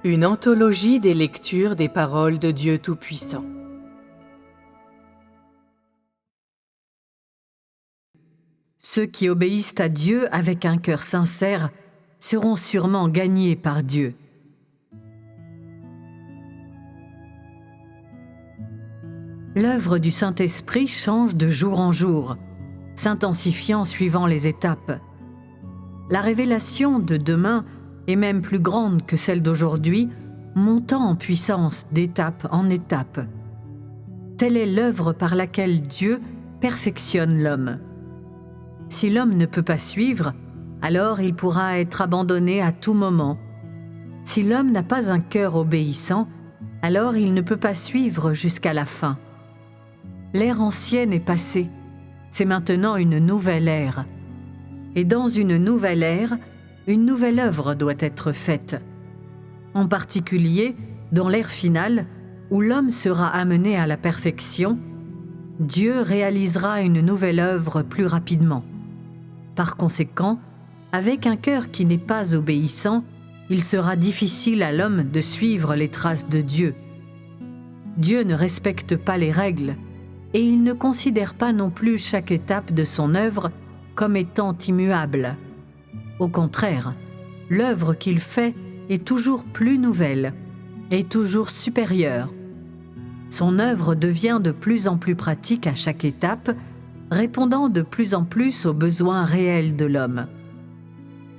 Une anthologie des lectures des paroles de Dieu Tout-Puissant. Ceux qui obéissent à Dieu avec un cœur sincère seront sûrement gagnés par Dieu. L'œuvre du Saint-Esprit change de jour en jour, s'intensifiant suivant les étapes. La révélation de demain est même plus grande que celle d'aujourd'hui, montant en puissance d'étape en étape. Telle est l'œuvre par laquelle Dieu perfectionne l'homme. Si l'homme ne peut pas suivre, alors il pourra être abandonné à tout moment. Si l'homme n'a pas un cœur obéissant, alors il ne peut pas suivre jusqu'à la fin. L'ère ancienne est passée, c'est maintenant une nouvelle ère. Et dans une nouvelle ère, une nouvelle œuvre doit être faite. En particulier, dans l'ère finale, où l'homme sera amené à la perfection, Dieu réalisera une nouvelle œuvre plus rapidement. Par conséquent, avec un cœur qui n'est pas obéissant, il sera difficile à l'homme de suivre les traces de Dieu. Dieu ne respecte pas les règles, et il ne considère pas non plus chaque étape de son œuvre comme étant immuable. Au contraire, l'œuvre qu'il fait est toujours plus nouvelle et toujours supérieure. Son œuvre devient de plus en plus pratique à chaque étape, répondant de plus en plus aux besoins réels de l'homme.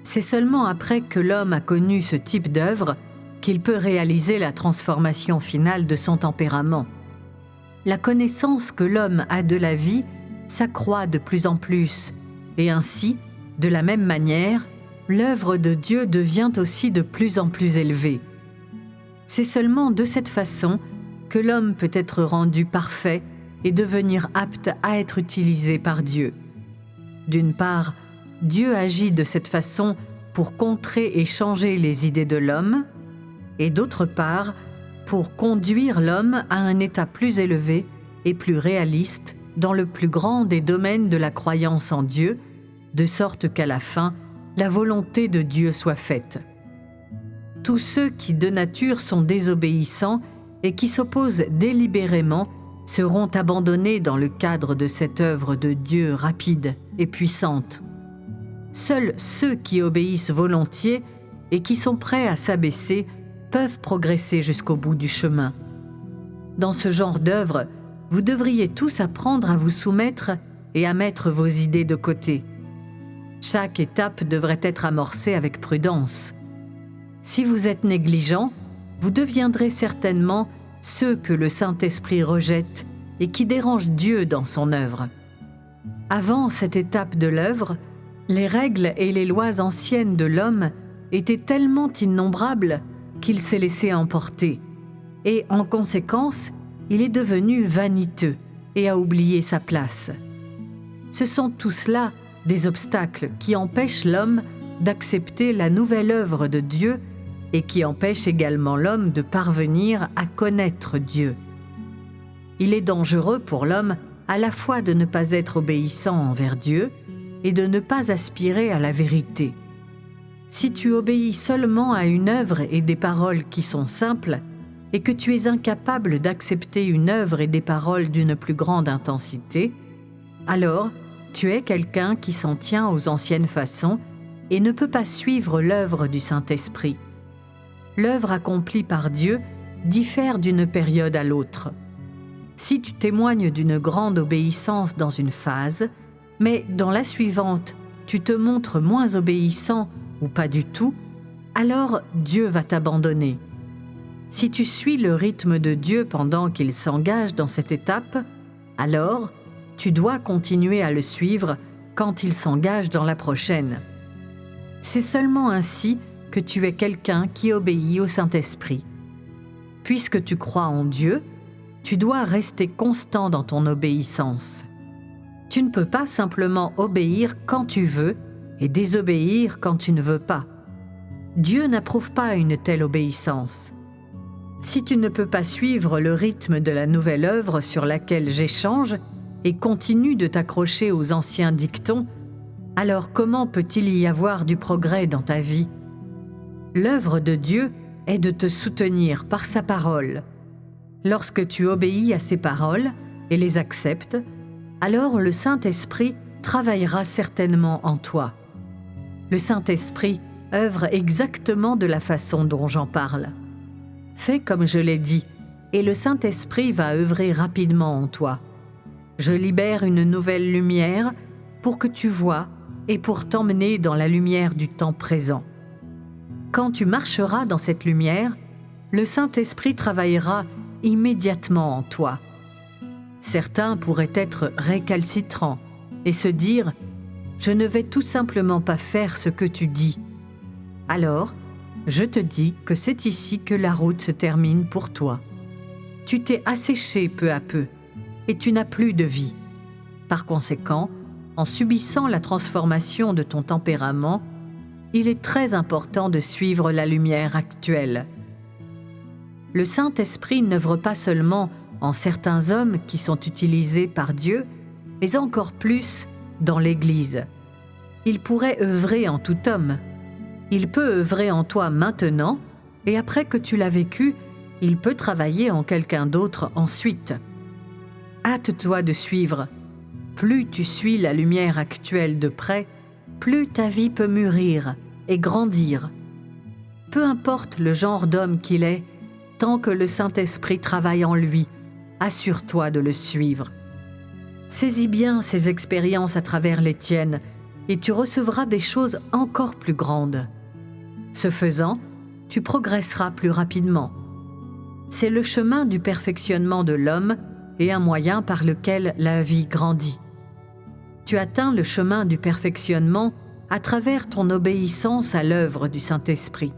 C'est seulement après que l'homme a connu ce type d'œuvre qu'il peut réaliser la transformation finale de son tempérament. La connaissance que l'homme a de la vie s'accroît de plus en plus, et ainsi, de la même manière, l'œuvre de Dieu devient aussi de plus en plus élevée. C'est seulement de cette façon que l'homme peut être rendu parfait et devenir apte à être utilisé par Dieu. D'une part, Dieu agit de cette façon pour contrer et changer les idées de l'homme, et d'autre part, pour conduire l'homme à un état plus élevé et plus réaliste dans le plus grand des domaines de la croyance en Dieu, de sorte qu'à la fin, la volonté de Dieu soit faite. Tous ceux qui de nature sont désobéissants et qui s'opposent délibérément seront abandonnés dans le cadre de cette œuvre de Dieu rapide et puissante. Seuls ceux qui obéissent volontiers et qui sont prêts à s'abaisser peuvent progresser jusqu'au bout du chemin. Dans ce genre d'œuvre, vous devriez tous apprendre à vous soumettre et à mettre vos idées de côté. Chaque étape devrait être amorcée avec prudence. Si vous êtes négligent, vous deviendrez certainement ceux que le Saint-Esprit rejette et qui dérangent Dieu dans son œuvre. Avant cette étape de l'œuvre, les règles et les lois anciennes de l'homme étaient tellement innombrables qu'il s'est laissé emporter, et en conséquence, il est devenu vaniteux et a oublié sa place. Ce sont tout cela des obstacles qui empêchent l'homme d'accepter la nouvelle œuvre de Dieu et qui empêchent également l'homme de parvenir à connaître Dieu. Il est dangereux pour l'homme à la fois de ne pas être obéissant envers Dieu et de ne pas aspirer à la vérité. Si tu obéis seulement à une œuvre et des paroles qui sont simples, et que tu es incapable d'accepter une œuvre et des paroles d'une plus grande intensité, alors tu es quelqu'un qui s'en tient aux anciennes façons et ne peut pas suivre l'œuvre du Saint-Esprit. L'œuvre accomplie par Dieu diffère d'une période à l'autre. Si tu témoignes d'une grande obéissance dans une phase, mais dans la suivante, tu te montres moins obéissant ou pas du tout, alors Dieu va t'abandonner. Si tu suis le rythme de Dieu pendant qu'il s'engage dans cette étape, alors tu dois continuer à le suivre quand il s'engage dans la prochaine. C'est seulement ainsi que tu es quelqu'un qui obéit au Saint-Esprit. Puisque tu crois en Dieu, tu dois rester constant dans ton obéissance. Tu ne peux pas simplement obéir quand tu veux et désobéir quand tu ne veux pas. Dieu n'approuve pas une telle obéissance. Si tu ne peux pas suivre le rythme de la nouvelle œuvre sur laquelle j'échange et continue de t'accrocher aux anciens dictons, alors comment peut-il y avoir du progrès dans ta vie ? L'œuvre de Dieu est de te soutenir par sa parole. Lorsque tu obéis à ses paroles et les acceptes, alors le Saint-Esprit travaillera certainement en toi. Le Saint-Esprit œuvre exactement de la façon dont j'en parle. Fais comme je l'ai dit, et le Saint-Esprit va œuvrer rapidement en toi. Je libère une nouvelle lumière pour que tu vois et pour t'emmener dans la lumière du temps présent. Quand tu marcheras dans cette lumière, le Saint-Esprit travaillera immédiatement en toi. Certains pourraient être récalcitrants et se dire « Je ne vais tout simplement pas faire ce que tu dis ». Alors, je te dis que c'est ici que la route se termine pour toi. Tu t'es asséché peu à peu et tu n'as plus de vie. Par conséquent, en subissant la transformation de ton tempérament, il est très important de suivre la lumière actuelle. Le Saint-Esprit n'œuvre pas seulement en certains hommes qui sont utilisés par Dieu, mais encore plus dans l'Église. Il pourrait œuvrer en tout homme. Il peut œuvrer en toi maintenant, et après que tu l'as vécu, il peut travailler en quelqu'un d'autre ensuite. Hâte-toi de suivre. Plus tu suis la lumière actuelle de près, plus ta vie peut mûrir et grandir. Peu importe le genre d'homme qu'il est, tant que le Saint-Esprit travaille en lui, assure-toi de le suivre. Saisis bien ces expériences à travers les tiennes et tu recevras des choses encore plus grandes. Ce faisant, tu progresseras plus rapidement. C'est le chemin du perfectionnement de l'homme et un moyen par lequel la vie grandit. Tu atteins le chemin du perfectionnement à travers ton obéissance à l'œuvre du Saint-Esprit.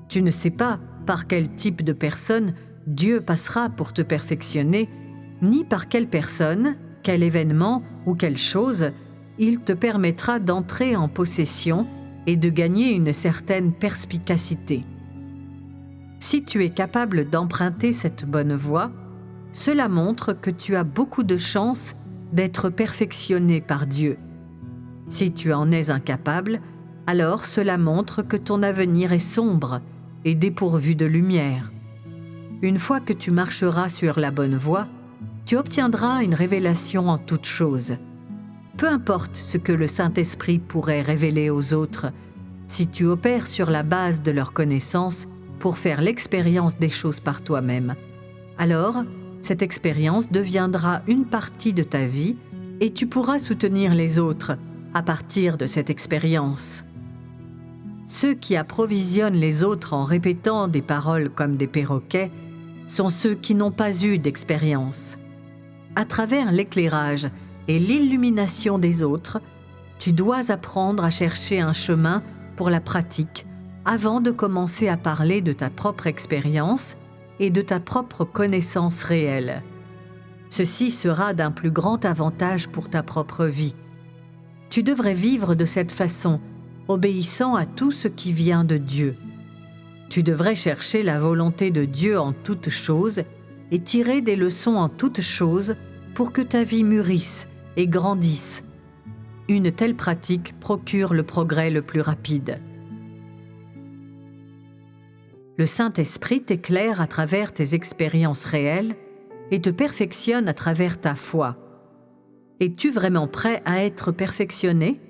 Tu ne sais pas par quel type de personne Dieu passera pour te perfectionner, ni par quelle personne, quel événement ou quelle chose il te permettra d'entrer en possession et de gagner une certaine perspicacité. Si tu es capable d'emprunter cette bonne voie, cela montre que tu as beaucoup de chances d'être perfectionné par Dieu. Si tu en es incapable, alors cela montre que ton avenir est sombre et dépourvu de lumière. Une fois que tu marcheras sur la bonne voie, tu obtiendras une révélation en toutes choses. Peu importe ce que le Saint-Esprit pourrait révéler aux autres, si tu opères sur la base de leur connaissance pour faire l'expérience des choses par toi-même, alors cette expérience deviendra une partie de ta vie et tu pourras soutenir les autres à partir de cette expérience. Ceux qui approvisionnent les autres en répétant des paroles comme des perroquets sont ceux qui n'ont pas eu d'expérience. À travers l'éclairage et l'illumination des autres, tu dois apprendre à chercher un chemin pour la pratique avant de commencer à parler de ta propre expérience et de ta propre connaissance réelle. Ceci sera d'un plus grand avantage pour ta propre vie. Tu devrais vivre de cette façon, obéissant à tout ce qui vient de Dieu. Tu devrais chercher la volonté de Dieu en toutes choses et tirer des leçons en toutes choses pour que ta vie mûrisse et grandisse. Une telle pratique procure le progrès le plus rapide. Le Saint-Esprit t'éclaire à travers tes expériences réelles et te perfectionne à travers ta foi. Es-tu vraiment prêt à être perfectionné?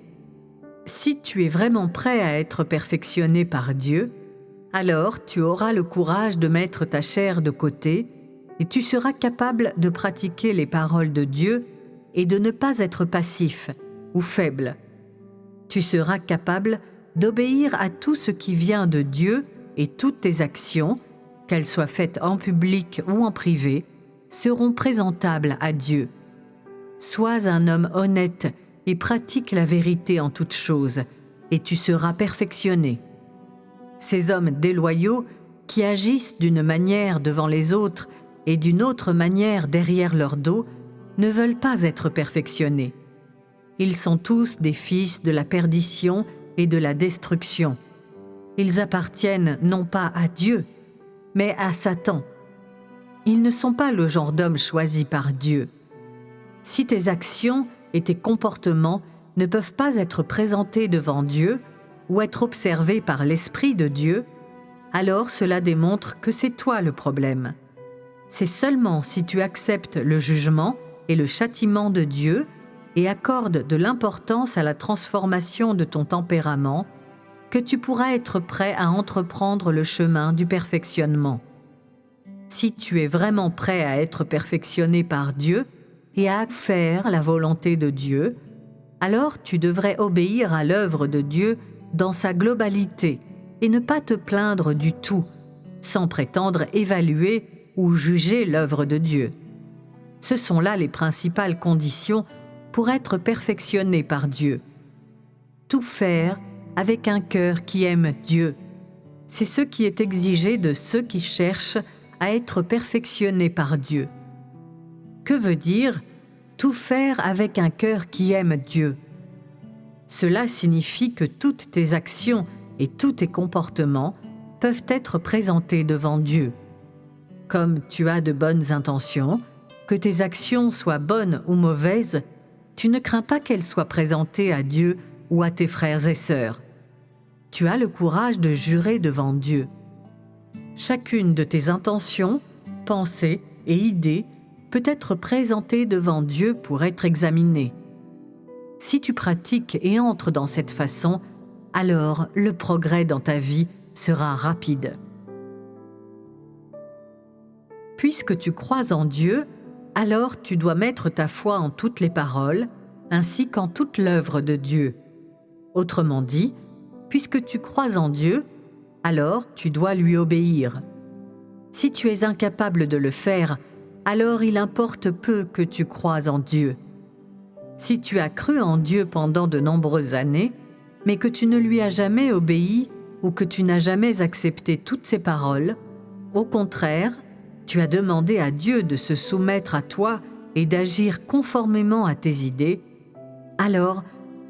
Si tu es vraiment prêt à être perfectionné par Dieu, alors tu auras le courage de mettre ta chair de côté et tu seras capable de pratiquer les paroles de Dieu et de ne pas être passif ou faible. Tu seras capable d'obéir à tout ce qui vient de Dieu et toutes tes actions, qu'elles soient faites en public ou en privé, seront présentables à Dieu. Sois un homme honnête et pratique la vérité en toutes choses, et tu seras perfectionné. Ces hommes déloyaux qui agissent d'une manière devant les autres et d'une autre manière derrière leur dos ne veulent pas être perfectionnés. Ils sont tous des fils de la perdition et de la destruction. Ils appartiennent non pas à Dieu, mais à Satan. Ils ne sont pas le genre d'homme choisi par Dieu. Si tes actions et tes comportements ne peuvent pas être présentés devant Dieu ou être observés par l'Esprit de Dieu, alors cela démontre que c'est toi le problème. C'est seulement si tu acceptes le jugement et le châtiment de Dieu et accordes de l'importance à la transformation de ton tempérament que tu pourras être prêt à entreprendre le chemin du perfectionnement. Si tu es vraiment prêt à être perfectionné par Dieu et à faire la volonté de Dieu, alors tu devrais obéir à l'œuvre de Dieu dans sa globalité et ne pas te plaindre du tout, sans prétendre évaluer ou juger l'œuvre de Dieu. Ce sont là les principales conditions pour être perfectionné par Dieu. Tout faire avec un cœur qui aime Dieu. C'est ce qui est exigé de ceux qui cherchent à être perfectionnés par Dieu. Que veut dire tout faire avec un cœur qui aime Dieu? Cela signifie que toutes tes actions et tous tes comportements peuvent être présentés devant Dieu. Comme tu as de bonnes intentions, que tes actions soient bonnes ou mauvaises, tu ne crains pas qu'elles soient présentées à Dieu ou à tes frères et sœurs. Tu as le courage de jurer devant Dieu. Chacune de tes intentions, pensées et idées peut être présentée devant Dieu pour être examinée. Si tu pratiques et entres dans cette façon, alors le progrès dans ta vie sera rapide. Puisque tu crois en Dieu, alors tu dois mettre ta foi en toutes les paroles, ainsi qu'en toute l'œuvre de Dieu. Autrement dit, puisque tu crois en Dieu, alors tu dois lui obéir. Si tu es incapable de le faire, alors il importe peu que tu crois en Dieu. Si tu as cru en Dieu pendant de nombreuses années, mais que tu ne lui as jamais obéi ou que tu n'as jamais accepté toutes ses paroles, au contraire, tu as demandé à Dieu de se soumettre à toi et d'agir conformément à tes idées, alors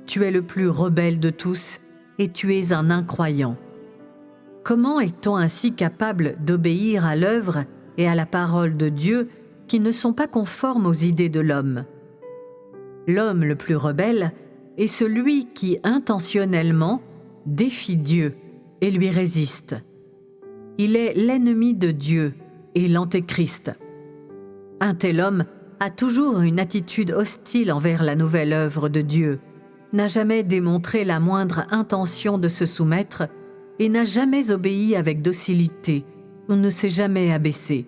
tu es le plus rebelle de tous et tu es un incroyant. Comment est-on ainsi capable d'obéir à l'œuvre et à la parole de Dieu qui ne sont pas conformes aux idées de l'homme? L'homme le plus rebelle est celui qui intentionnellement défie Dieu et lui résiste. Il est l'ennemi de Dieu et l'antéchrist. Un tel homme a toujours une attitude hostile envers la nouvelle œuvre de Dieu, n'a jamais démontré la moindre intention de se soumettre et n'a jamais obéi avec docilité ou ne s'est jamais abaissé.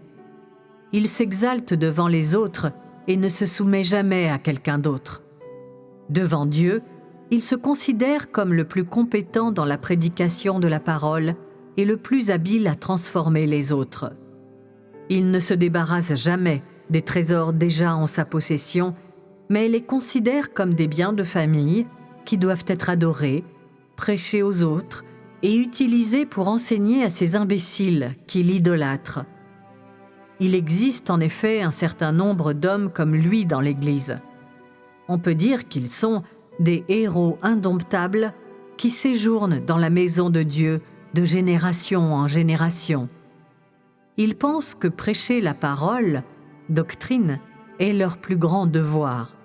Il s'exalte devant les autres et ne se soumet jamais à quelqu'un d'autre. Devant Dieu, il se considère comme le plus compétent dans la prédication de la parole et le plus habile à transformer les autres. Il ne se débarrasse jamais des trésors déjà en sa possession, mais les considère comme des biens de famille qui doivent être adorés, prêchés aux autres et utilisés pour enseigner à ces imbéciles qui l'idolâtrent. Il existe en effet un certain nombre d'hommes comme lui dans l'Église. On peut dire qu'ils sont des héros indomptables qui séjournent dans la maison de Dieu de génération en génération. Ils pensent que prêcher la parole, doctrine, est leur plus grand devoir.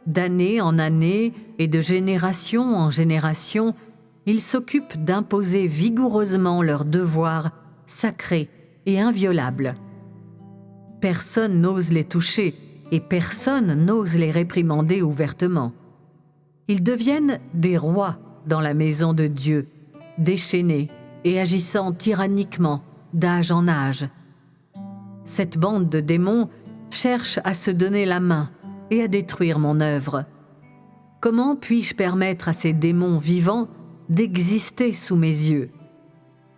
D'année en année et de génération en génération, ils s'occupent d'imposer vigoureusement leur devoir sacré et inviolable. Personne n'ose les toucher et personne n'ose les réprimander ouvertement. Ils deviennent des rois dans la maison de Dieu, déchaînés et agissant tyranniquement d'âge en âge. Cette bande de démons cherche à se donner la main et à détruire mon œuvre. Comment puis-je permettre à ces démons vivants d'exister sous mes yeux?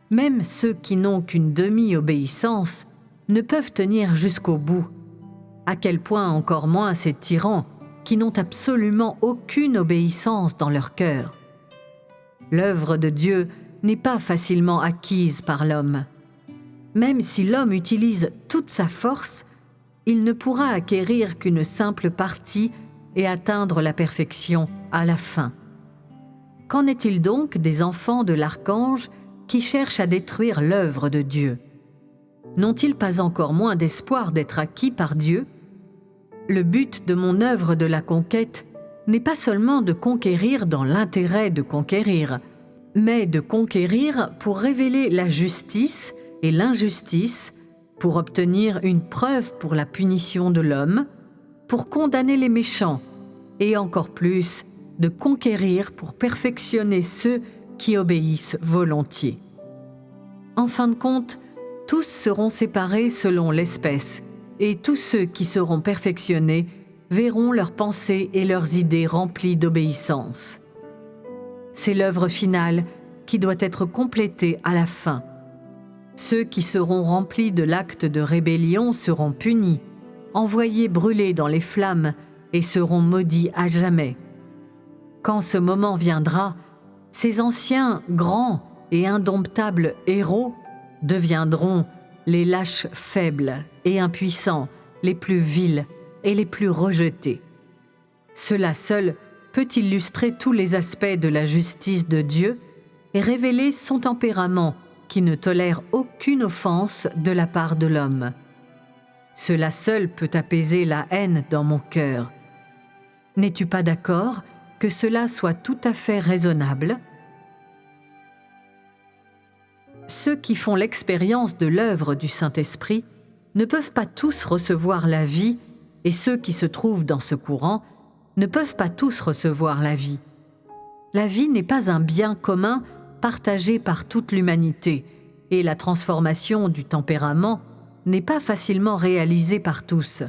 Même ceux qui n'ont qu'une demi-obéissance ne peuvent tenir jusqu'au bout. À quel point encore moins ces tyrans qui n'ont absolument aucune obéissance dans leur cœur. L'œuvre de Dieu n'est pas facilement acquise par l'homme. Même si l'homme utilise toute sa force, il ne pourra acquérir qu'une simple partie et atteindre la perfection à la fin. Qu'en est-il donc des enfants de l'archange qui cherchent à détruire l'œuvre de Dieu? N'ont-ils pas encore moins d'espoir d'être acquis par Dieu? Le but de mon œuvre de la conquête n'est pas seulement de conquérir dans l'intérêt de conquérir, mais de conquérir pour révéler la justice et l'injustice, pour obtenir une preuve pour la punition de l'homme, pour condamner les méchants, et encore plus, de conquérir pour perfectionner ceux qui obéissent volontiers. En fin de compte, tous seront séparés selon l'espèce, et tous ceux qui seront perfectionnés verront leurs pensées et leurs idées remplies d'obéissance. C'est l'œuvre finale qui doit être complétée à la fin. Ceux qui seront remplis de l'acte de rébellion seront punis, envoyés brûler dans les flammes et seront maudits à jamais. Quand ce moment viendra, ces anciens, grands et indomptables héros deviendront les lâches faibles et impuissants, les plus vils et les plus rejetés. Cela seul peut illustrer tous les aspects de la justice de Dieu et révéler son tempérament qui ne tolère aucune offense de la part de l'homme. Cela seul peut apaiser la haine dans mon cœur. N'es-tu pas d'accord que cela soit tout à fait raisonnable? Ceux qui font l'expérience de l'œuvre du Saint-Esprit ne peuvent pas tous recevoir la vie, et ceux qui se trouvent dans ce courant ne peuvent pas tous recevoir la vie. La vie n'est pas un bien commun partagé par toute l'humanité, et la transformation du tempérament n'est pas facilement réalisée par tous.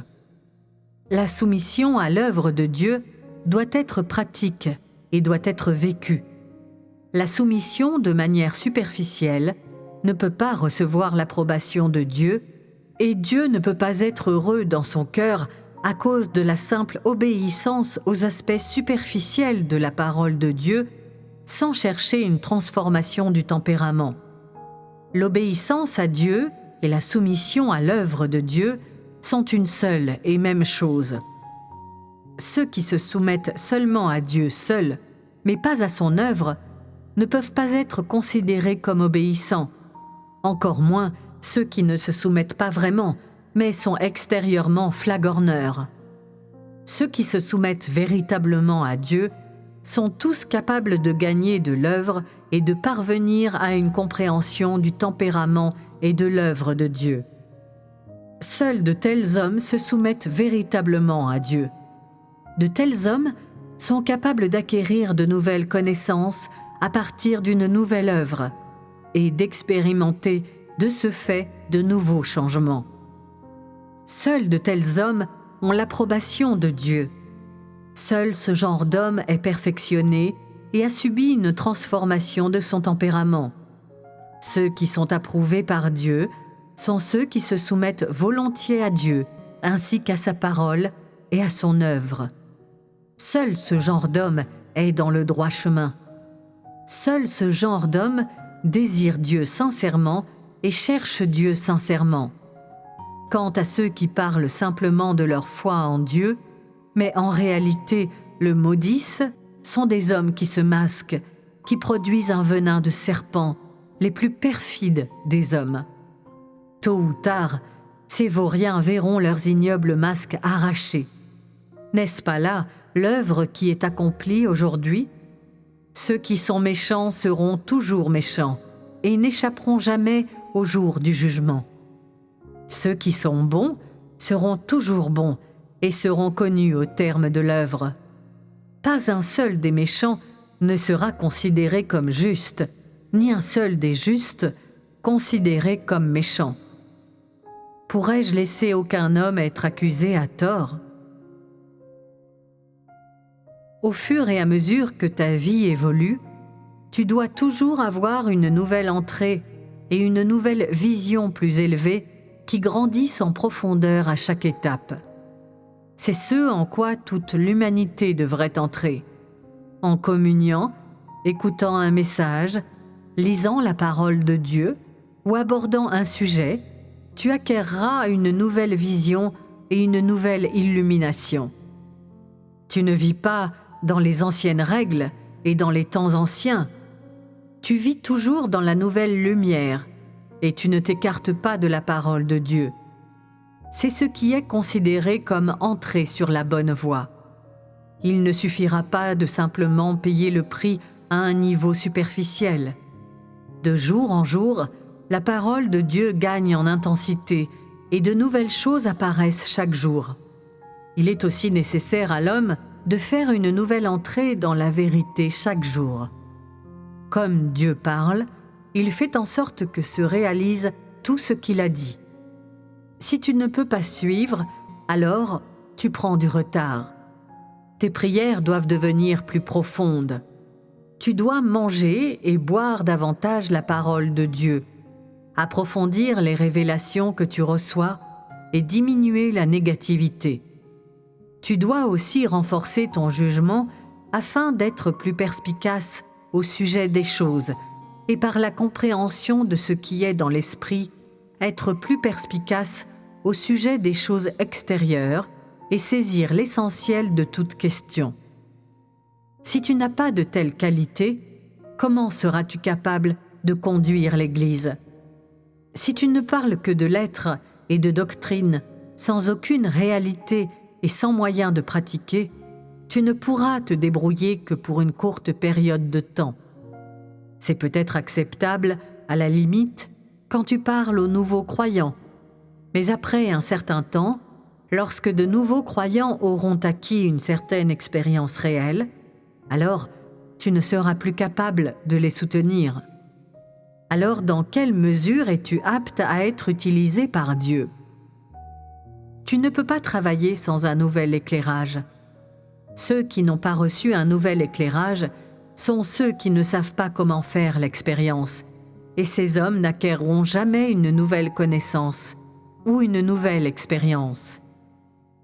La soumission à l'œuvre de Dieu doit être pratique et doit être vécue. La soumission de manière superficielle ne peut pas recevoir l'approbation de Dieu, et Dieu ne peut pas être heureux dans son cœur à cause de la simple obéissance aux aspects superficiels de la parole de Dieu, sans chercher une transformation du tempérament. L'obéissance à Dieu et la soumission à l'œuvre de Dieu sont une seule et même chose. Ceux qui se soumettent seulement à Dieu seul, mais pas à son œuvre, ne peuvent pas être considérés comme obéissants, encore moins ceux qui ne se soumettent pas vraiment, mais sont extérieurement flagorneurs. Ceux qui se soumettent véritablement à Dieu sont tous capables de gagner de l'œuvre et de parvenir à une compréhension du tempérament et de l'œuvre de Dieu. Seuls de tels hommes se soumettent véritablement à Dieu. De tels hommes sont capables d'acquérir de nouvelles connaissances à partir d'une nouvelle œuvre et d'expérimenter de ce fait de nouveaux changements. Seuls de tels hommes ont l'approbation de Dieu. Seul ce genre d'homme est perfectionné et a subi une transformation de son tempérament. Ceux qui sont approuvés par Dieu sont ceux qui se soumettent volontiers à Dieu, ainsi qu'à sa parole et à son œuvre. Seul ce genre d'homme est dans le droit chemin. Seul ce genre d'homme désire Dieu sincèrement et cherche Dieu sincèrement. Quant à ceux qui parlent simplement de leur foi en Dieu, mais en réalité le maudissent, sont des hommes qui se masquent, qui produisent un venin de serpent, les plus perfides des hommes. Tôt ou tard, ces vauriens verront leurs ignobles masques arrachés. N'est-ce pas là l'œuvre qui est accomplie aujourd'hui? Ceux qui sont méchants seront toujours méchants et n'échapperont jamais au jour du jugement. Ceux qui sont bons seront toujours bons et seront connus au terme de l'œuvre. Pas un seul des méchants ne sera considéré comme juste, ni un seul des justes considéré comme méchant. Pourrais-je laisser aucun homme être accusé à tort? Au fur et à mesure que ta vie évolue, tu dois toujours avoir une nouvelle entrée et une nouvelle vision plus élevée qui grandissent en profondeur à chaque étape. C'est ce en quoi toute l'humanité devrait entrer. En communiant, écoutant un message, lisant la parole de Dieu ou abordant un sujet, tu acquerras une nouvelle vision et une nouvelle illumination. Tu ne vis pas dans les anciennes règles et dans les temps anciens. Tu vis toujours dans la nouvelle lumière et tu ne t'écartes pas de la parole de Dieu. C'est ce qui est considéré comme entrer sur la bonne voie. Il ne suffira pas de simplement payer le prix à un niveau superficiel. De jour en jour, la parole de Dieu gagne en intensité et de nouvelles choses apparaissent chaque jour. Il est aussi nécessaire à l'homme de faire une nouvelle entrée dans la vérité chaque jour. Comme Dieu parle, il fait en sorte que se réalise tout ce qu'il a dit. Si tu ne peux pas suivre, alors tu prends du retard. Tes prières doivent devenir plus profondes. Tu dois manger et boire davantage la parole de Dieu, approfondir les révélations que tu reçois et diminuer la négativité. Tu dois aussi renforcer ton jugement afin d'être plus perspicace au sujet des choses et par la compréhension de ce qui est dans l'esprit, être plus perspicace au sujet des choses extérieures et saisir l'essentiel de toute question. Si tu n'as pas de telle qualité, comment seras-tu capable de conduire l'Église? Si tu ne parles que de lettres et de doctrine, sans aucune réalité et sans moyen de pratiquer, tu ne pourras te débrouiller que pour une courte période de temps. C'est peut-être acceptable, à la limite, quand tu parles aux nouveaux croyants, mais après un certain temps, lorsque de nouveaux croyants auront acquis une certaine expérience réelle, alors tu ne seras plus capable de les soutenir. Alors dans quelle mesure es-tu apte à être utilisé par Dieu? Tu ne peux pas travailler sans un nouvel éclairage. Ceux qui n'ont pas reçu un nouvel éclairage sont ceux qui ne savent pas comment faire l'expérience, et ces hommes n'acquerront jamais une nouvelle connaissance ou une nouvelle expérience.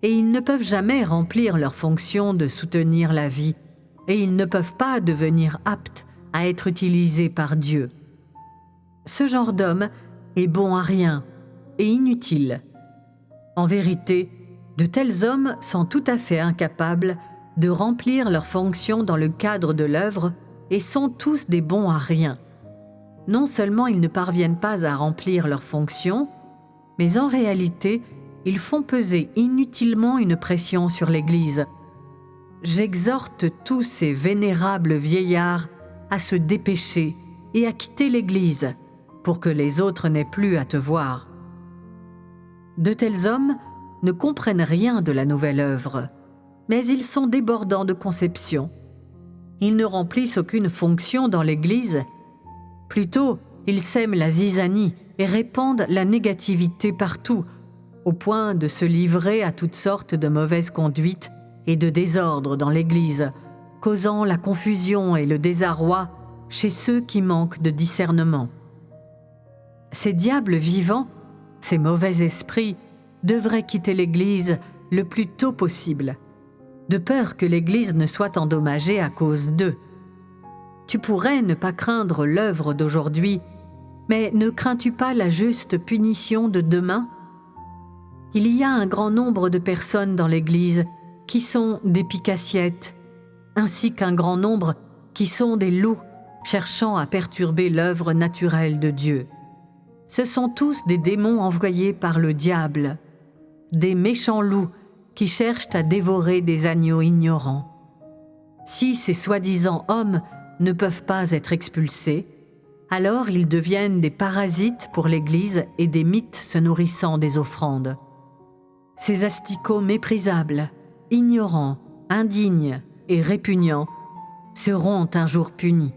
Et ils ne peuvent jamais remplir leur fonction de soutenir la vie, et ils ne peuvent pas devenir aptes à être utilisés par Dieu. Ce genre d'homme est bon à rien et inutile. En vérité, de tels hommes sont tout à fait incapables de remplir leur fonction dans le cadre de l'œuvre et sont tous des bons à rien. Non seulement ils ne parviennent pas à remplir leur fonction, mais en réalité, ils font peser inutilement une pression sur l'Église. J'exhorte tous ces vénérables vieillards à se dépêcher et à quitter l'Église pour que les autres n'aient plus à te voir. De tels hommes ne comprennent rien de la nouvelle œuvre, mais ils sont débordants de conception. Ils ne remplissent aucune fonction dans l'Église. Plutôt, ils sèment la zizanie et répandent la négativité partout, au point de se livrer à toutes sortes de mauvaises conduites et de désordre dans l'Église, causant la confusion et le désarroi chez ceux qui manquent de discernement. Ces diables vivants, ces mauvais esprits, devraient quitter l'Église le plus tôt possible, de peur que l'Église ne soit endommagée à cause d'eux. Tu pourrais ne pas craindre l'œuvre d'aujourd'hui, mais ne crains-tu pas la juste punition de demain? Il y a un grand nombre de personnes dans l'Église qui sont des pique-assiettes, ainsi qu'un grand nombre qui sont des loups cherchant à perturber l'œuvre naturelle de Dieu. Ce sont tous des démons envoyés par le diable, des méchants loups qui cherchent à dévorer des agneaux ignorants. Si ces soi-disant hommes ne peuvent pas être expulsés, alors ils deviennent des parasites pour l'Église et des mythes se nourrissant des offrandes. Ces asticots méprisables, ignorants, indignes et répugnants seront un jour punis.